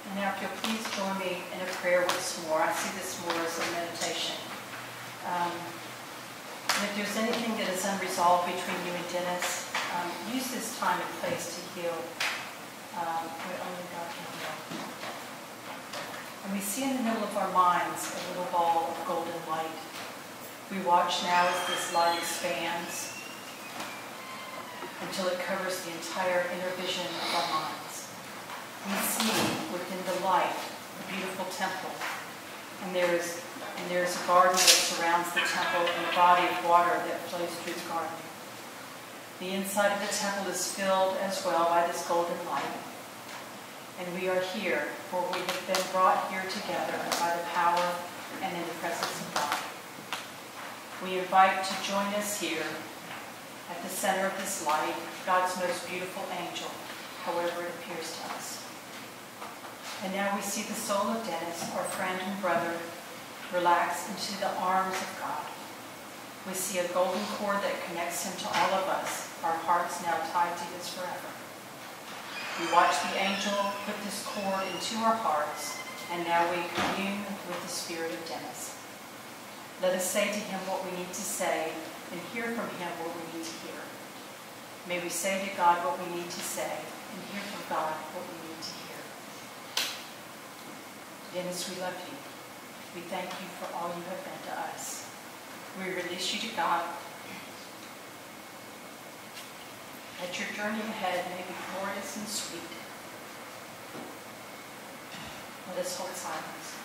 And now if you'll please join me in a prayer once more. I see this more as a meditation. And if there's anything that is unresolved between you and Dennis, use this time and place to heal what only God can heal. And we see in the middle of our minds a little ball of golden light. We watch now as this light expands until it covers the entire inner vision of our minds. We see within the light a beautiful temple, and there is a garden that surrounds the temple and a body of water that flows through the garden. The inside of the temple is filled as well by this golden light. And we are here, for we have been brought here together by the power and in the presence of God. We invite to join us here at the center of this light, God's most beautiful angel, however it appears to us. And now we see the soul of Denis, our friend and brother, relax into the arms of God. We see a golden cord that connects him to all of us, our hearts now tied to his forever. We watch the angel put this cord into our hearts, and now we commune with the spirit of Denis. Let us say to him what we need to say, and hear from him what we need to hear. May we say to God what we need to say, and hear from God what we need to hear. Denis, we love you. We thank you for all you have been to us. We release you to God. That your journey ahead may be glorious and sweet. Let us hold silence.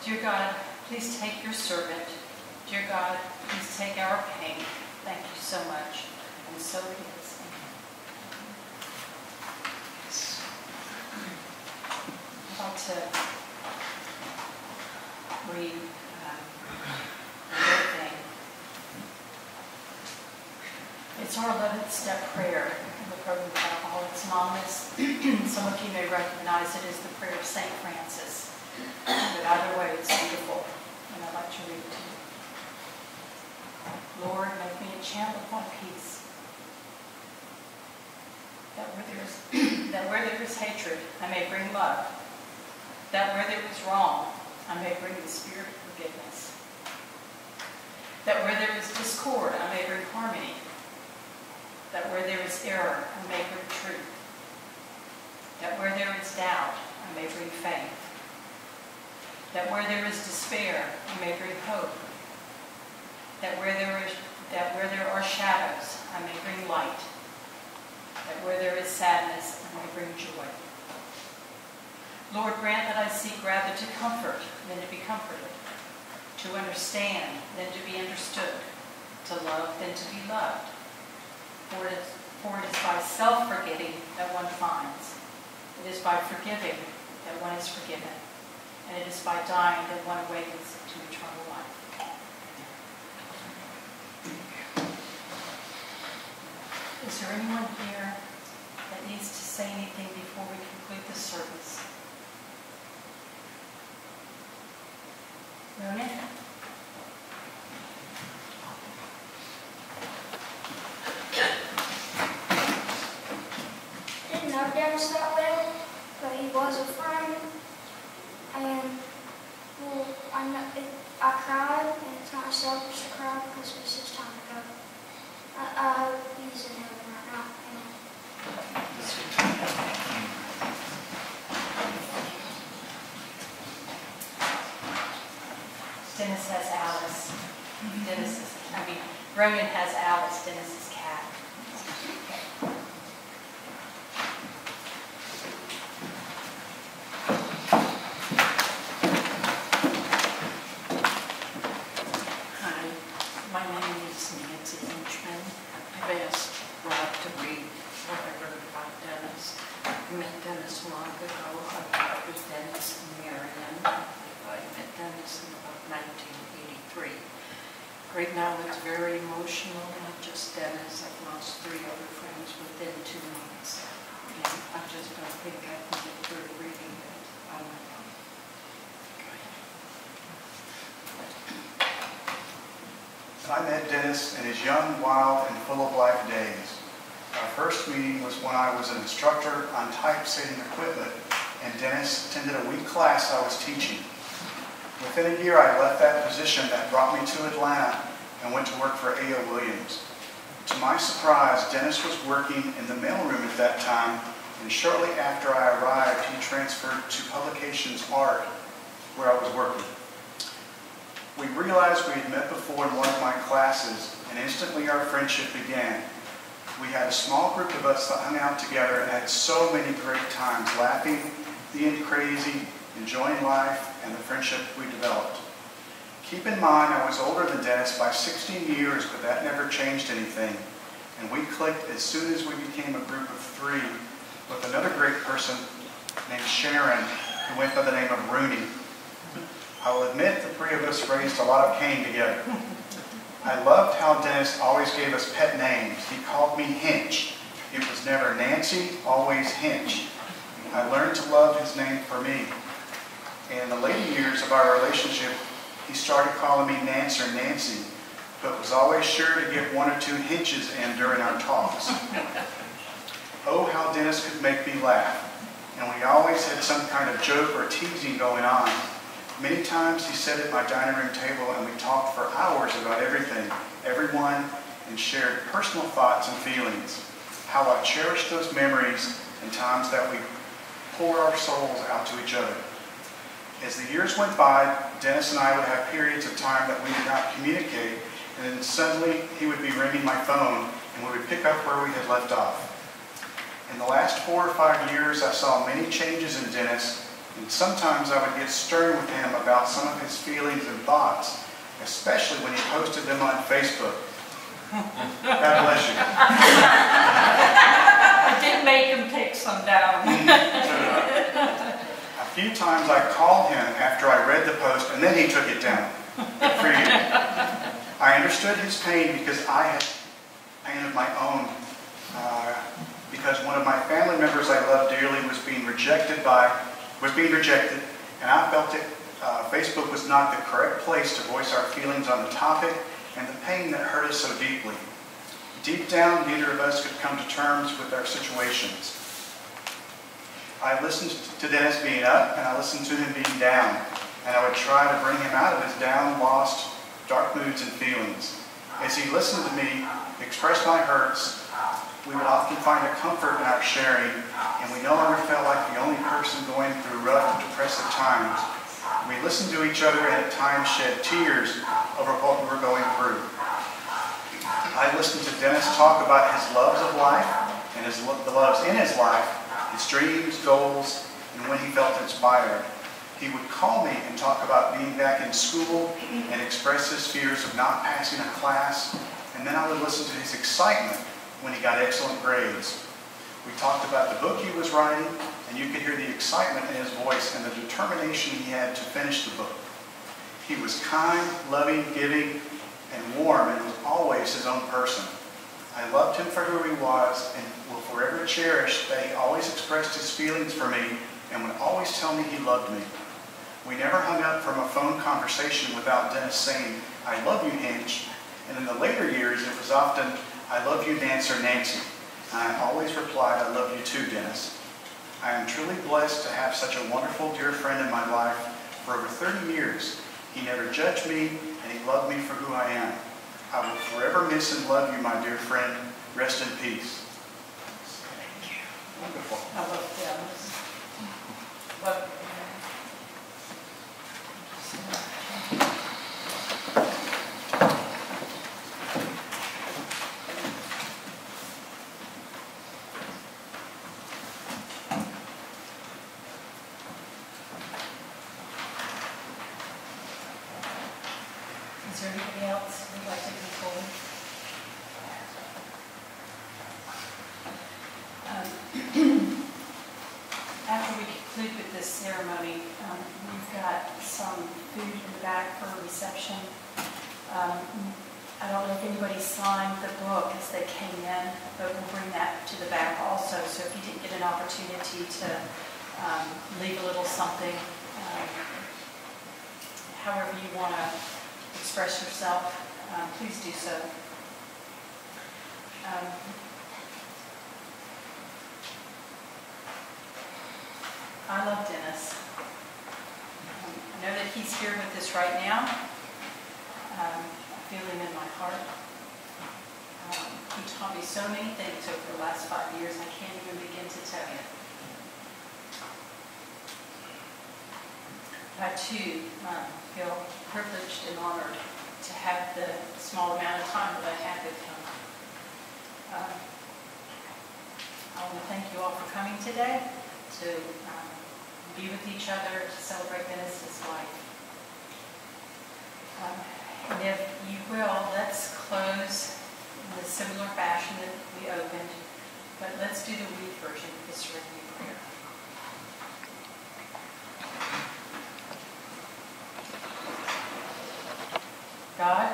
Dear God, please take your servant. Dear God, please take our pain. Thank you so much. And so it is. I'd like to read another thing. It's our 11th step prayer in the program of Alcoholics Anonymous. Some of you may recognize it as the prayer of St. Francis. But either way, it's beautiful, and I'd like to read it to you. Lord, make me a channel of thy peace, that where there is hatred, I may bring love, that where there is wrong, I may bring the spirit of forgiveness, that where there is discord, I may bring harmony, that where there is error, I may bring truth, that where there is doubt, I may bring faith, that where there is despair, I may bring hope. That where there are shadows, I may bring light. That where there is sadness, I may bring joy. Lord, grant that I seek rather to comfort than to be comforted, to understand than to be understood, to love than to be loved. For it is by self-forgetting that one finds. It is by forgiving that one is forgiven. And it is by dying that one awakens to eternal life. Is there anyone here that needs to say anything before we conclude this service? Ronan? Didn't know Dennis that well, but he was a friend. And well, I cried, and it's not selfish to cry because it was his time to go. I hope he's in heaven right now. Denis has Alice. Ronan has Alice, Dennis's cat. Right now it's very emotional, not just Dennis. I've lost 3 other friends within 2 months. And I just don't think I can get through reading it on my own. I met Dennis in his young, wild, and full of life days. Our first meeting was when I was an instructor on typesetting equipment, and Dennis attended a week class I was teaching. Within a year, I left that position that brought me to Atlanta and went to work for A.O. Williams. To my surprise, Dennis was working in the mailroom at that time, and shortly after I arrived, he transferred to Publications Art, where I was working. We realized we had met before in one of my classes, and instantly our friendship began. We had a small group of us that hung out together and had so many great times, laughing, being crazy, enjoying life, and the friendship we developed. Keep in mind, I was older than Dennis by 16 years, but that never changed anything. And we clicked as soon as we became a group of 3 with another great person named Sharon, who went by the name of Rooney. I will admit the 3 of us raised a lot of Cain together. I loved how Dennis always gave us pet names. He called me Hinch. It was never Nancy, always Hinch. I learned to love his name for me. And in the later years of our relationship, he started calling me Nance or Nancy, but was always sure to get 1 or 2 hinches in during our talks. Oh, how Dennis could make me laugh. And we always had some kind of joke or teasing going on. Many times he sat at my dining room table and we talked for hours about everything, everyone, and shared personal thoughts and feelings. How I cherish those memories and times that we pour our souls out to each other. As the years went by, Dennis and I would have periods of time that we did not communicate, and then suddenly he would be ringing my phone and we would pick up where we had left off. In the last 4 or 5 years, I saw many changes in Dennis, and sometimes I would get stern with him about some of his feelings and thoughts, especially when he posted them on Facebook. God bless you. I did make him take some down. A few times I called him after I read the post, and then he took it down. Good for you. I understood his pain because I had pain of my own. Because one of my family members I loved dearly was being rejected, and I felt that Facebook was not the correct place to voice our feelings on the topic and the pain that hurt us so deeply. Deep down, neither of us could come to terms with our situations. I listened to Dennis being up, and I listened to him being down, and I would try to bring him out of his down, lost, dark moods and feelings. As he listened to me express my hurts, we would often find a comfort in our sharing, and we no longer felt like the only person going through rough, depressive times. We listened to each other and at times shed tears over what we were going through. I listened to Dennis talk about his loves of life and the loves in his life, his dreams, goals, and when he felt inspired. He would call me and talk about being back in school and express his fears of not passing a class, and then I would listen to his excitement when he got excellent grades. We talked about the book he was writing, and you could hear the excitement in his voice and the determination he had to finish the book. He was kind, loving, giving, and warm, and was always his own person. I loved him for who he was and will forever cherish that he always expressed his feelings for me and would always tell me he loved me. We never hung up from a phone conversation without Dennis saying, "I love you, Hinch." And in the later years, it was often, "I love you, Nance or Nancy." And I always replied, "I love you too, Dennis." I am truly blessed to have such a wonderful, dear friend in my life for over 30 years. He never judged me, and he loved me for who I am. I will forever miss and love you, my dear friend. Rest in peace. Thank you. Wonderful. I love Dennis. Love Is there anything else you'd like to conclude? After we conclude with this ceremony, we've got some food in the back for reception. I don't know if anybody signed the book as they came in, but we'll bring that to the back also. So if you didn't get an opportunity to leave a little something, however you want to express yourself, please do so. I love Dennis. I know that he's here with us right now. I feel him in my heart. He taught me so many things over the last 5 years, I can't even begin to tell you. I too feel privileged and honored to have the small amount of time that I have with him. I want to thank you all for coming today to be with each other, to celebrate Dennis's life. And if you will, let's close in a similar fashion that we opened, but let's do the week version of this review prayer. God,